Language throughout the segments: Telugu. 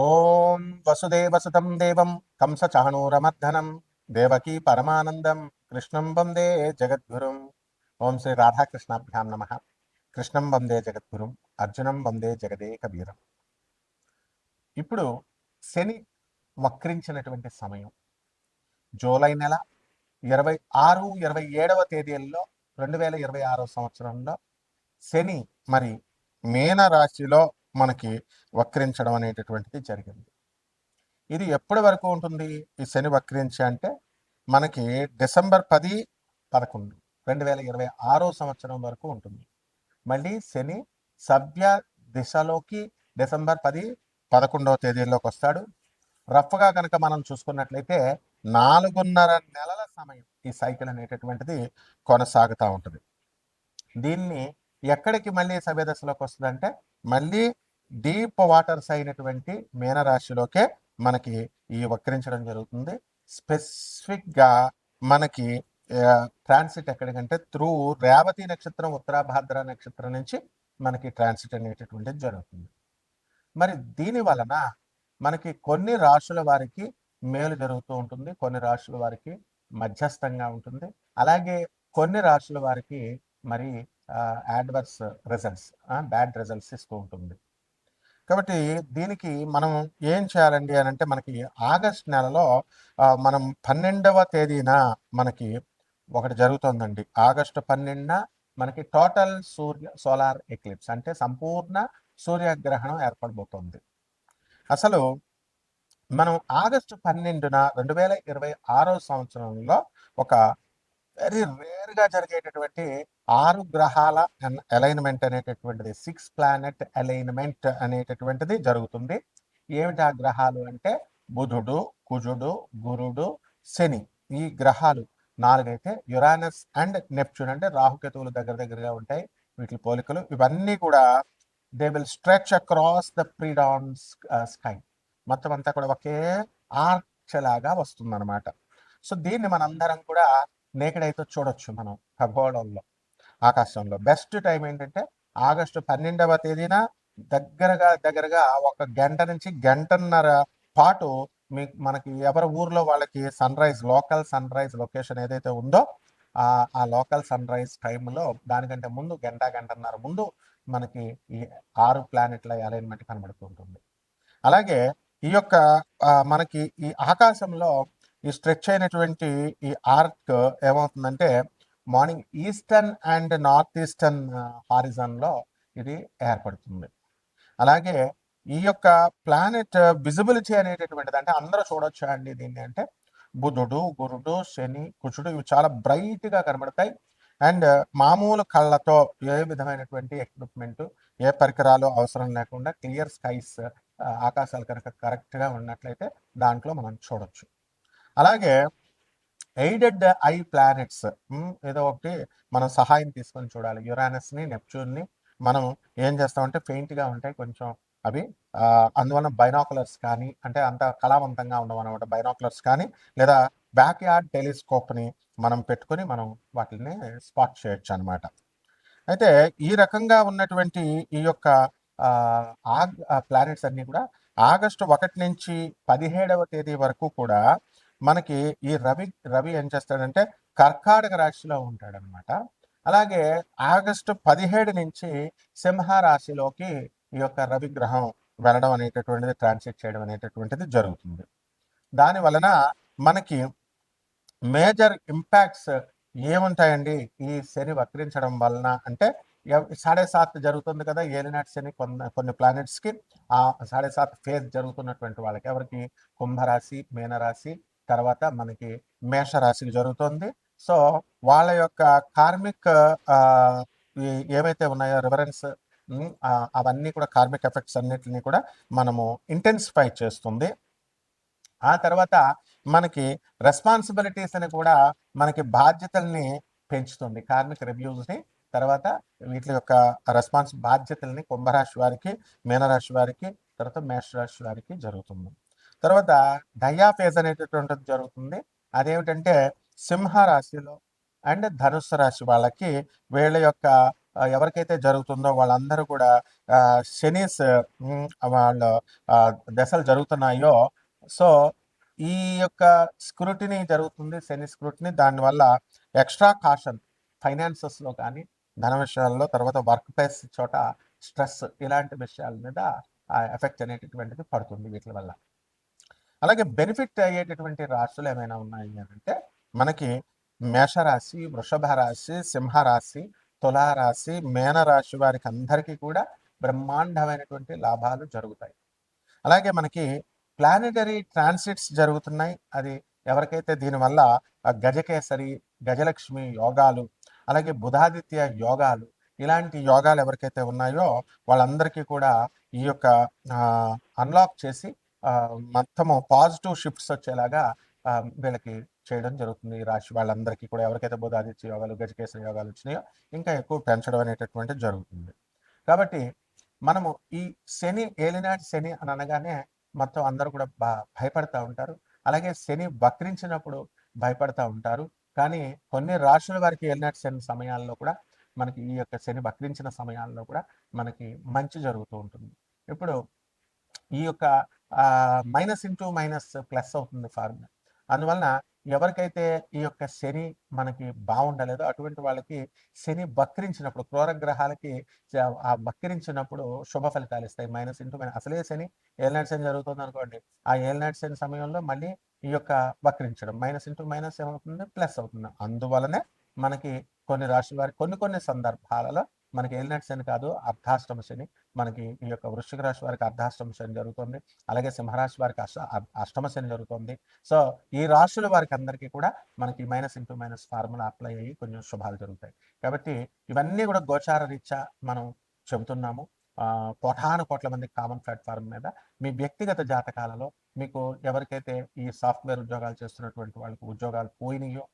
ఓం వసుదేవసుతం దేవం కంసచాణూరమర్దనం దేవకీ పరమానందం కృష్ణం వందే జగద్గురుం. ఓం శ్రీ రాధాకృష్ణాభ్యాం నమ. కృష్ణం వందే జగద్గురుం, అర్జునం వందే జగదేకవీరం. ఇప్పుడు శని వక్రించినటువంటి సమయం జూలై నెల 26, 27వ తేదీల్లో 2026 సంవత్సరంలో శని మరి మీన రాశిలో మనకి వక్రించడం అనేటటువంటిది జరిగింది. ఇది ఎప్పటి వరకు ఉంటుంది ఈ శని వక్రించి అంటే మనకి డిసెంబర్ 10, 11, 2026 సంవత్సరం వరకు ఉంటుంది. మళ్ళీ శని సవ్య దిశలోకి డిసెంబర్ 10, 11వ తేదీల్లోకి వస్తాడు. రఫ్గా కనుక మనం చూసుకున్నట్లయితే 4.5 నెలల సమయం ఈ సైకిల్ అనేటటువంటిది కొనసాగుతూ ఉంటుంది. దీన్ని ఎక్కడికి మళ్ళీ సవ్య దశలోకి వస్తుందంటే మళ్ళీ డీప్ వాటర్స్ అయినటువంటి మీనరాశిలోకే మనకి ఈ వక్రించడం జరుగుతుంది. స్పెసిఫిక్గా మనకి ట్రాన్సిట్ ఎక్కడికంటే త్రూ రేవతి నక్షత్రం, ఉత్తరాభాద్ర నక్షత్రం నుంచి మనకి ట్రాన్సిట్ అనేటటువంటిది జరుగుతుంది. మరి దీని వలన మనకి కొన్ని రాశుల వారికి మేలు జరుగుతూ ఉంటుంది, కొన్ని రాశుల వారికి మధ్యస్థంగా ఉంటుంది, అలాగే కొన్ని రాశుల వారికి మరి యాడ్వర్స్ రిజల్ట్స్, బ్యాడ్ రిజల్ట్స్ ఇస్తూ ఉంటుంది. కాబట్టి దీనికి మనం ఏం చేయాలండి అని అంటే మనకి ఆగస్ట్ నెలలో మనం 12వ తేదీన మనకి ఒకటి జరుగుతుందండి. ఆగస్టు 12న మనకి టోటల్ సోలార్ ఎక్లిప్స్ అంటే సంపూర్ణ సూర్యగ్రహణం ఏర్పడబోతోంది. అసలు మనం ఆగస్టు 12న 2026 సంవత్సరంలో ఒక వెరీ రేర్గా జరిగేటటువంటి 6 గ్రహాల అలైన్మెంట్ అనేటటువంటిది, 6 ప్లానెట్ అలైన్మెంట్ అనేటటువంటిది జరుగుతుంది. ఏమిటి ఆ గ్రహాలు అంటే బుధుడు, కుజుడు, గురుడు, శని. ఈ గ్రహాలు 4 అయితే యురానస్ అండ్ నెప్ట్యూన్ అంటే రాహుకేతువులు దగ్గర దగ్గరగా ఉంటాయి. వీటి పోలికలు ఇవన్నీ కూడా they will stretch across the predawn sky. మొత్తం అంతా కూడా ఒకే ఆర్చ్ లాగా వస్తుందన్నమాట. సో దీన్ని మనందరం కూడా నేకెడ్ అయితే చూడొచ్చు మనం ఖగోళంలో, ఆకాశంలో. బెస్ట్ టైం ఏంటంటే ఆగస్టు 12వ తేదీన దగ్గరగా 1 గంట నుంచి గంటన్నర పాటు మనకి ఎవరి ఊర్లో వాళ్ళకి లోకల్ సన్ రైజ్ లొకేషన్ ఏదైతే ఉందో ఆ లోకల్ సన్ రైజ్ టైంలో దానికంటే ముందు గంటన్నర ముందు మనకి ఈ 6 ప్లానెట్ల అలైన్మెంట్ కనబడుతూ ఉంటుంది. అలాగే ఈ యొక్క మనకి ఈ ఆకాశంలో ఈ స్ట్రెచ్ అయినటువంటి ఈ ఆర్క్ ఏమవుతుందంటే morning eastern and north eastern హారిజన్లో ఇది ఏర్పడుతుంది. అలాగే ఈ యొక్క ప్లానెట్ విజిబిలిటీ అనేటటువంటిది అంటే అందరూ చూడొచ్చు అండి దీన్ని అంటే బుధుడు, గురుడు, శని, కుజుడు ఇవి చాలా బ్రైట్గా కనబడతాయి. అండ్ మామూలు కళ్ళతో ఏ విధమైనటువంటి ఎక్విప్మెంట్, ఏ పరికరాలు అవసరం లేకుండా క్లియర్ స్కైస్, ఆకాశాలు కనుక కరెక్ట్గా ఉన్నట్లయితే దాంట్లో మనం చూడొచ్చు. అలాగే ఎయిడెడ్ ఐ ప్లానెట్స్ ఏదో ఒకటి మనం సహాయం తీసుకొని చూడాలి. యురానస్ని, నెప్ట్యూన్ని మనం ఏం చేస్తామంటే ఫెయింట్గా ఉంటాయి కొంచెం అవి, అందువలన బైనాకులర్స్ కానీ అంటే అంత కళావంతంగా ఉండవు అనమాట. బైనాకులర్స్ కానీ లేదా బ్యాక్ యార్డ్ టెలిస్కోప్ని మనం పెట్టుకొని మనం వాటిని స్పాట్ చేయొచ్చు అనమాట. అయితే ఈ రకంగా ఉన్నటువంటి ఈ యొక్క ప్లానెట్స్ అన్నీ కూడా ఆగస్టు 1 నుంచి 17వ తేదీ వరకు కూడా మనకి ఈ రవి ఏం చేస్తాడంటే కర్కాటక రాశిలో ఉంటాడనమాట. అలాగే ఆగస్టు 17 నుంచి సింహ రాశిలోకి ఈ యొక్క రవి గ్రహం వెళ్ళడం అనేటటువంటిది, ట్రాన్సిట్ చేయడం అనేటటువంటిది జరుగుతుంది. దాని వలన మనకి మేజర్ ఇంపాక్ట్స్ ఏముంటాయండి ఈ శని వక్రించడం వలన అంటే 7.5 జరుగుతుంది కదా ఏలినాటి శని కొన్ని ప్లానెట్స్కి. ఆ 7.5 ఫేజ్ జరుగుతున్నటువంటి వాళ్ళకి ఎవరికి కుంభరాశి, మీనరాశి, తర్వాత మనకి మేషరాశికి జరుగుతుంది. సో వాళ్ళ యొక్క కార్మిక్ ఏవైతే ఉన్నాయో రివరెన్స్, అవన్నీ కూడా కార్మిక్ ఎఫెక్ట్స్ అన్నిటిని కూడా మనము ఇంటెన్సిఫై చేస్తుంది. ఆ తర్వాత మనకి రెస్పాన్సిబిలిటీస్ అని కూడా మనకి బాధ్యతల్ని పెంచుతుంది, కార్మిక రివ్యూస్ని. తర్వాత వీటి యొక్క బాధ్యతల్ని కుంభరాశి వారికి, మీనరాశి వారికి, తర్వాత మేషరాశి వారికి జరుగుతుంది. తర్వాత డయాఫేజ్ అనేటటువంటిది జరుగుతుంది. అదేమిటంటే సింహరాశిలో అండ్ ధనుస్సు రాశి వాళ్ళకి వీళ్ళ యొక్క ఎవరికైతే జరుగుతుందో వాళ్ళందరూ కూడా శనీస్ వాళ్ళ దశలు జరుగుతున్నాయో, సో ఈ యొక్క స్క్రూటినీ జరుగుతుంది, శని స్క్రూటినీ. దానివల్ల ఎక్స్ట్రా కాషన్ ఫైనాన్సెస్లో కానీ, ధన విషయాల్లో, తర్వాత వర్క్ ప్లేస్ చోట స్ట్రెస్, ఇలాంటి విషయాల మీద ఎఫెక్ట్ అనేటటువంటిది పడుతుంది వీటి వల్ల. అలాగే బెనిఫిట్ అయ్యేటటువంటి రాశులు ఏమైనా ఉన్నాయి అంటే మనకి మేషరాశి, వృషభ రాశి, సింహరాశి, తులారాశి, మేనరాశి వారికి అందరికీ కూడా బ్రహ్మాండమైనటువంటి లాభాలు జరుగుతాయి. అలాగే మనకి ప్లానెటరీ ట్రాన్సిట్స్ జరుగుతున్నాయి. అది ఎవరికైతే దీనివల్ల గజకేసరి, గజలక్ష్మి యోగాలు, అలాగే బుధాదిత్య యోగాలు, ఇలాంటి యోగాలు ఎవరికైతే ఉన్నాయో వాళ్ళందరికీ కూడా ఈ యొక్క అన్లాక్ చేసి మొత్తము పాజిటివ్ షిఫ్ట్స్ వచ్చేలాగా వీళ్ళకి చేయడం జరుగుతుంది. ఈ రాశి వాళ్ళందరికీ కూడా ఎవరికైతే బుధాదిత్య యోగాలు, గజకేసరి యోగాలు వచ్చినాయో ఇంకా ఎక్కువ పెంచడం అనేటటువంటిది జరుగుతుంది. కాబట్టి మనము ఈ శని, ఏలినాటి శని అని అనగానే మొత్తం అందరూ కూడా భయపడతా ఉంటారు. అలాగే శని వక్రించినప్పుడు భయపడతా ఉంటారు. కానీ కొన్ని రాశుల వారికి ఏలినాటి శని సమయాల్లో కూడా మనకి ఈ యొక్క శని వక్రించిన సమయాల్లో కూడా మనకి మంచి జరుగుతూ ఉంటుంది. ఇప్పుడు ఈ యొక్క మైనస్ ఇంటూ మైనస్ ప్లస్ అవుతుంది ఫార్ములా. అందువలన ఎవరికైతే ఈ యొక్క శని మనకి బాగుండలేదో అటువంటి వాళ్ళకి శని వక్రించినప్పుడు, క్రూర గ్రహాలకి ఆ వక్రించినప్పుడు శుభ ఫలితాలు ఇస్తాయి. మైనస్ ఇంటూ మైనస్, అసలే శని ఏలినాటి శని జరుగుతుంది అనుకోండి, ఆ ఏలినాటి శని సమయంలో మళ్ళీ ఈ యొక్క వక్రించడం, మైనస్ ఇంటూ మైనస్ ఏమవుతుంది, ప్లస్ అవుతుంది. అందువలనే మనకి కొన్ని రాశుల వారికి కొన్ని సందర్భాలలో మనకి ఏలినాటి శని కాదు, అర్ధాష్టమ శని. మనకి ఈ యొక్క వృశ్చిక రాశి వారికి అర్ధాష్టమ శని జరుగుతుంది. అలాగే సింహరాశి వారికి అష్టమ శని జరుగుతుంది. సో ఈ రాశుల వారికి అందరికీ కూడా మనకి minus into minus formula apply అయ్యి కొంచెం శుభాలు జరుగుతాయి. కాబట్టి ఇవన్నీ కూడా గోచార రీత్యా మనం చెబుతున్నాము. కోటాను కోట్ల మంది కామన్ ప్లాట్ఫామ్ మీద మీ వ్యక్తిగత జాతకాలలో మీకు ఎవరికైతే ఈ సాఫ్ట్వేర్ ఉద్యోగాలు చేస్తున్నటువంటి వాళ్ళకి ఉద్యోగాలు పోయినాయో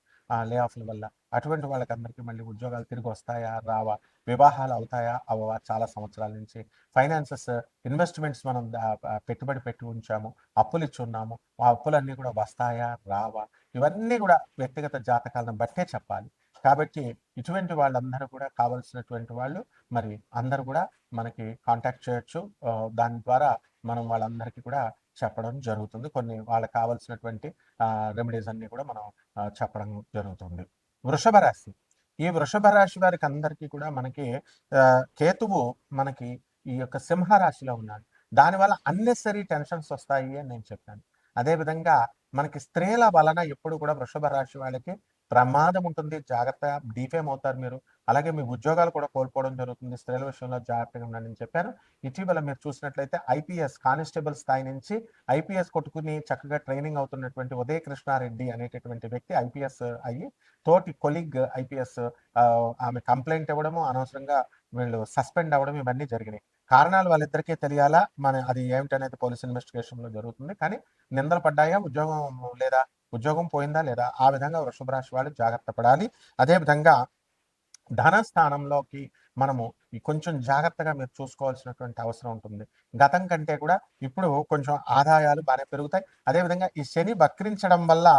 లే ఆఫ్ల వల్ల, అటువంటి వాళ్ళకందరికీ మళ్ళీ ఉద్యోగాలు తిరిగి వస్తాయా రావా, వివాహాలు అవుతాయా అవవా, చాలా సంవత్సరాల నుంచి ఫైనాన్సెస్, ఇన్వెస్ట్మెంట్స్ మనం పెట్టుబడి పెట్టి ఉంచాము, అప్పులు ఇచ్చి ఉన్నాము, ఆ అప్పులన్నీ కూడా వస్తాయా రావా, ఇవన్నీ కూడా వ్యక్తిగత జాతకాలను బట్టే చెప్పాలి. కాబట్టి ఇటువంటి వాళ్ళందరూ కూడా కావాల్సినటువంటి వాళ్ళు మరి అందరూ కూడా మనకి కాంటాక్ట్ చేయొచ్చు. దాని ద్వారా మనం వాళ్ళందరికీ కూడా చెప్పడం జరుగుతుంది. కొన్ని వాళ్ళకి కావాల్సినటువంటి రెమెడీస్ అన్ని కూడా మనం చెప్పడం జరుగుతుంది. వృషభ రాశి, ఈ వృషభ రాశి వారికి అందరికీ కూడా మనకి కేతువు మనకి ఈ యొక్క సింహరాశిలో ఉన్నాడు. దానివల్ల అన్నెసరీ టెన్షన్స్ వస్తాయి అని నేను చెప్పాను. అదేవిధంగా మనకి స్త్రీల వలన ఎప్పుడు కూడా వృషభ రాశి వాళ్ళకి ప్రమాదం ఉంటుంది. జాగ్రత్త, డీఫేమ్ అవుతారు మీరు. అలాగే మీ ఉద్యోగాలు కూడా కోల్పోవడం జరుగుతుంది. స్త్రీల విషయంలో జాగ్రత్తగా ఉండండి చెప్పాను. ఇటీవల మీరు చూసినట్లయితే ఐపీఎస్ కానిస్టేబుల్ స్థాయి నుంచి ఐపీఎస్ కొట్టుకుని చక్కగా ట్రైనింగ్ అవుతున్నటువంటి ఉదయ కృష్ణారెడ్డి అనేటటువంటి వ్యక్తి ఐపీఎస్ అయ్యి తోటి కొలీగ్ ఐపీఎస్ ఆమె కంప్లైంట్ ఇవ్వడము, అనవసరంగా వీళ్ళు సస్పెండ్ అవ్వడం, ఇవన్నీ జరిగినాయి. కారణాలు వాళ్ళిద్దరికీ తెలియాలా, అది ఏమిటనేది పోలీస్ ఇన్వెస్టిగేషన్ లో జరుగుతుంది. కానీ నిందలు పడ్డాయా, ఉద్యోగం పోయిందా లేదా, ఆ విధంగా వృషభ రాశి వాళ్ళు జాగ్రత్త పడాలి. అదేవిధంగా ధనస్థానంలోకి మనము కొంచెం జాగ్రత్తగా మీరు చూసుకోవాల్సినటువంటి అవసరం ఉంటుంది. గతం కంటే కూడా ఇప్పుడు కొంచెం ఆదాయాలు బాగానే పెరుగుతాయి. అదేవిధంగా ఈ శని వక్రించడం వల్ల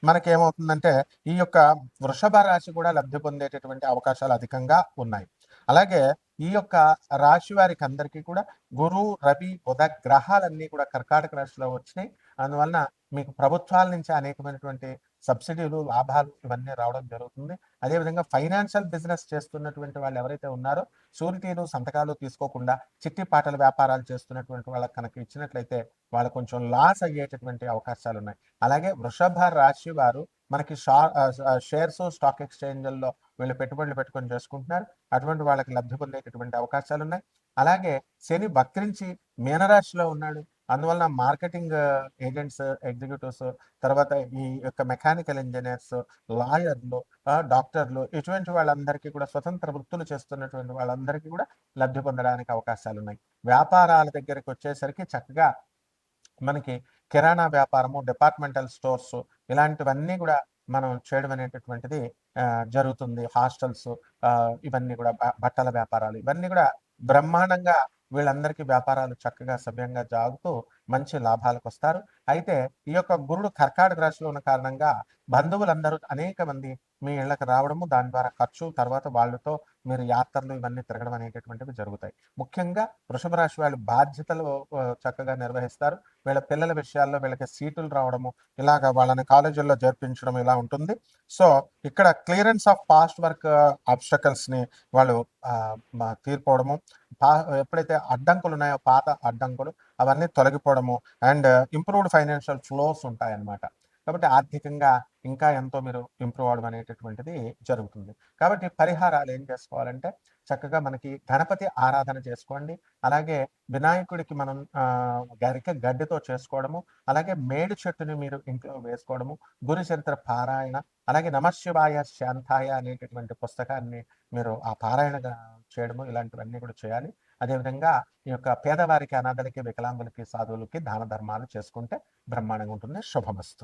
మనకేమవుతుందంటే ఈ యొక్క వృషభ రాశి కూడా లబ్ధి పొందేటటువంటి అవకాశాలు అధికంగా ఉన్నాయి. అలాగే ఈ యొక్క రాశి వారికి అందరికీ కూడా గురు, రవి, బుధ గ్రహాలన్నీ కూడా కర్కాటక రాశిలో వచ్చినాయి. అందువలన మీకు ప్రభుత్వాల నుంచి అనేకమైనటువంటి సబ్సిడీలు, లాభాలు ఇవన్నీ రావడం జరుగుతుంది. అదేవిధంగా ఫైనాన్షియల్ బిజినెస్ చేస్తున్నటువంటి వాళ్ళు ఎవరైతే ఉన్నారో షూరిటీలు, సంతకాలు తీసుకోకుండా చిట్టి పాటల వ్యాపారాలు చేస్తున్నటువంటి వాళ్ళకి కనుక ఇచ్చినట్లయితే వాళ్ళు కొంచెం లాస్ అయ్యేటటువంటి అవకాశాలు ఉన్నాయి. అలాగే వృషభ రాశి వారు మనకి షేర్స్, స్టాక్ ఎక్స్చేంజ్ల్లో వీళ్ళు పెట్టుబడులు పెట్టుకొని చేసుకుంటున్నారు. అటువంటి వాళ్ళకి లబ్ధి పొందేటటువంటి అవకాశాలు ఉన్నాయి. అలాగే శని వక్రించి మీనరాశిలో ఉన్నాడు. అందువలన మార్కెటింగ్ ఏజెంట్స్, ఎగ్జిక్యూటివ్స్, తర్వాత ఈ యొక్క మెకానికల్ ఇంజనీర్స్, లాయర్లు, డాక్టర్లు, ఇటువంటి వాళ్ళందరికీ కూడా స్వతంత్ర వృత్తులు చేస్తున్నటువంటి వాళ్ళందరికీ కూడా లబ్ధి పొందడానికి అవకాశాలు ఉన్నాయి. వ్యాపారాల దగ్గరికి వచ్చేసరికి చక్కగా మనకి కిరాణా వ్యాపారము, డిపార్ట్మెంటల్ స్టోర్స్, ఇలాంటివన్నీ కూడా మనం చేయడం అనేటటువంటిది జరుగుతుంది. హాస్టల్స్, ఇవన్నీ కూడా బట్టల వ్యాపారాలు, ఇవన్నీ కూడా బ్రహ్మాండంగా వీళ్ళందరికీ వ్యాపారాలు చక్కగా సవ్యంగా జాగుతూ మంచి లాభాలకు వస్తారు. అయితే ఈ యొక్క గురుడు కర్కాటక రాశిలో ఉన్న కారణంగా బంధువులందరూ అనేక మంది మీ ఇళ్ళకి రావడము, దాని ద్వారా ఖర్చు, తర్వాత వాళ్ళతో మీరు యాత్రలు ఇవన్నీ తిరగడం అనేటటువంటివి జరుగుతాయి. ముఖ్యంగా వృషభ రాశి వాళ్ళు బాధ్యతలు చక్కగా నిర్వహిస్తారు. వీళ్ళ పిల్లల విషయాల్లో వీళ్ళకి సీటులు రావడము, ఇలాగ వాళ్ళని కాలేజీల్లో చేర్పించడం ఇలా ఉంటుంది. సో, ఇక్కడ క్లియరెన్స్ ఆఫ్ పాస్ట్ వర్క్ ఆబ్స్టకల్స్‌ని వాళ్ళు తీరిపోవడము, పా ఎప్పుడైతే అడ్డంకులు ఉన్నాయో పాత అడ్డంకులు అవన్నీ తొలగిపోవడము అండ్ ఇంప్రూవ్డ్ ఫైనాన్షియల్ ఫ్లోస్ ఉంటాయన్నమాట. కాబట్టి ఆర్థికంగా ఇంకా ఎంతో మీరు ఇంప్రూవ్ అవ్వడం అనేటటువంటిది జరుగుతుంది. కాబట్టి పరిహారాలు ఏం చేసుకోవాలంటే చక్కగా మనకి గణపతి ఆరాధన చేసుకోండి. అలాగే వినాయకుడికి మనం గరిక గడ్డితో చేసుకోవడము, అలాగే మేడి చెట్టుని మీరు ఇంట్లో వేసుకోవడము, గురుచరిత్ర పారాయణ, అలాగే నమశివాయ శాంతాయ అనేటటువంటి పుస్తకాన్ని మీరు ఆ పారాయణ చేయడము ఇలాంటివన్నీ కూడా చేయాలి. అదేవిధంగా ఈ యొక్క పేదవారికి, అనాథలకి, వికలాంగులకి, సాధువులకి దాన ధర్మాలు చేసుకుంటే బ్రహ్మాండంగా ఉంటుంది. శుభమస్తు.